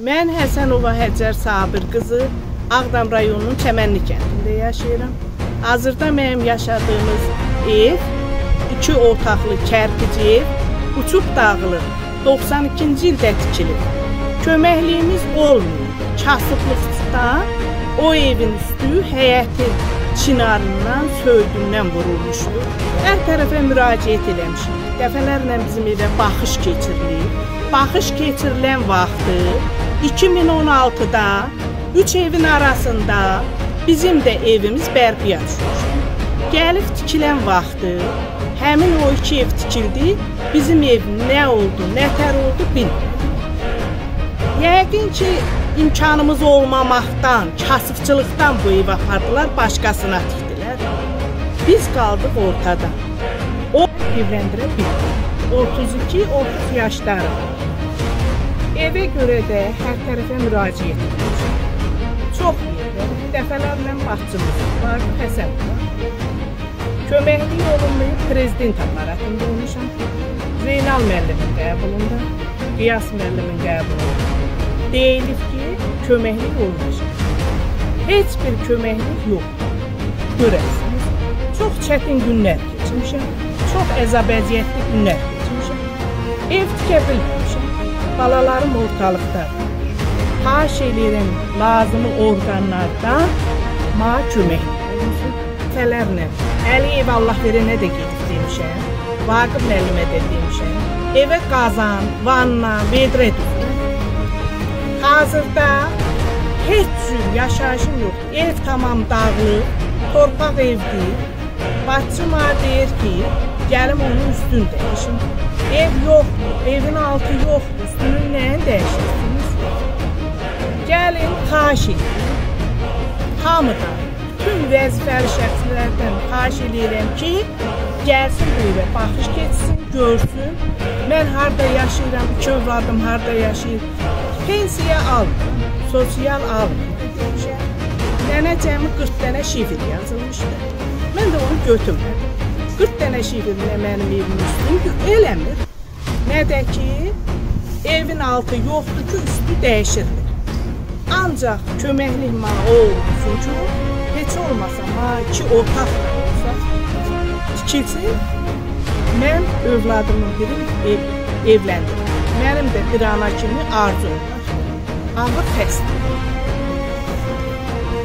Mən Həsənova Həcər Sabir qızı Ağdam rayonunun Çəmənli kəndində yaşayıram. Hazırda mənim yaşadığımız ev 2 otaqlı kərpic ev, uçub dağılır. 92-ci ildə tikilir. Köməkliyimiz olmuyor. Kasıblıqdan o evin üstü həyəti çinarından, söydündən vurulmuşdur. Hər tərəfə müraciət eləmişik. Dəfələrlə bizim evə baxış keçirilir. Baxış keçirilən vaxtı 2016-da 3 evin arasında bizim də evimiz bərpiyə düşmüşdü. Gəlib tikilən vaxtı həmin o 2 ev tikildi. Bizim ev nə oldu, nətər oldu bilmiyorum. Yəqin ki, imkanımız olmamaqdan, kasıbçılıqdan bu evi apardılar, başqasına tikdilər. Biz qaldıq ortada. O evləndirə bildik. 32-30 yaşları. Evə görə də hər tərəfə müraciət edirik. Çox yerlər, dəfələrlə baxçımız var, Həsənova. Köməklik olunmayıb prezident aparatında olmuşam. Zeynal müəllimin qəbulunda, Qiyas müəllimin qəbulunda. Deyilib ki, köməklik olmayacaq. Heç bir köməklik yox. Görəsiniz, çox çətin günlər keçmişəm, çox əzab-əziyyətli günlər keçmişəm. Ev tikə bilməmişəm. Balalarım ortalıqdadır. Xahiş edirəm lazımı orqanlardan mənə köməklik olunsun. Dəfələrlə Əliyev Allah verənə də gedib demişəm. Vaqif müəllimə də demişəm. Evə qazan, vanna, vedrə düzülür. Hazırda heç cür yaşayışım yoxdur. Ev tamam dağılıb, torpaq evdir. Bacım deyir ki, gəlim onun üstünü dəyişim. Ev yoxdur, evin altı yoxdur, üstünün nəyin dəyişirsiniz? Gəlin, xahiş edirəm. Hamıdan, bütün vəzifəli şəxslərdən xahiş edirəm ki, gəlsin bu evə, baxış keçsin, görsün. Mən harada yaşayıram, 2 övladım harada yaşayır. Pensiya almıram, sosial almıram. Mənə cəmi 40 dənə şifr yazılmışdı. Mən də onu götürmədim. 40 dənə şifrlə mənim evim üstün eləmir. Nə də ki, evin altı yoxdur ki, üstü dəyişirilir. Ancaq köməklik mənə olsun ki, heç olmasa mənə 2 otaq olsa, tikilsin, mən övladımın birini evləndirim. Mənim də bir ana kimi arzum var. Ağır xəstə.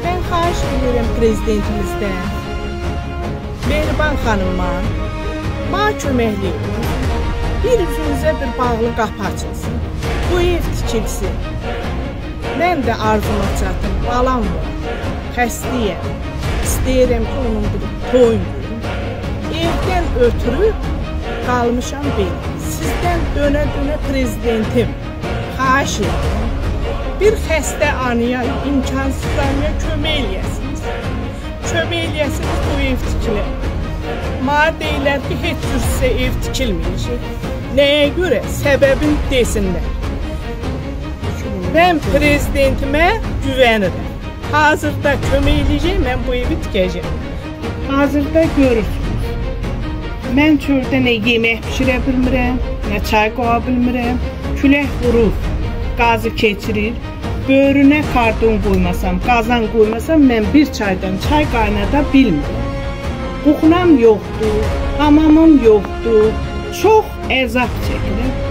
Mən xahiş edirəm prezidentimizdən, Mehriban xanımdan, mənə köməklik olsun. Bir üzümüzə bir bağlı qapı açılsın. Bu ev tikilsin. Mən də arzuma çatım, balam var, xəstəyəm. İstəyirəm ki, onun bir toyun görüm. Evdən ötürü qalmışam belə. Sizdən dönə-dönə prezidentim, xahiş edirəm. Bir xəstə anıya, imkansız anıya kömək eləyəsiniz. Kömək eləyəsiniz, bu ev tikilir. Mənə deyilər ki, heç cür sizə ev tikilməyəcək. Nəyə görə? Səbəbini desinlər. Mən prezidentimə güvənirəm. Hazırda kömək eləyəcək, mən bu evi tikəcəm. Hazırda görürsünüz. Mən çöldə nə yemək pişirə bilmirəm, nə çay qoya bilmirəm. Külək vurur, qazı keçirir. Böyrünə karton qoymasam, qazan qoymasam, mən bir çaydan çay qaynada bilmirəm. Buxunam yoxdur, hamamım yoxdur. Çox əzab çəkirəm.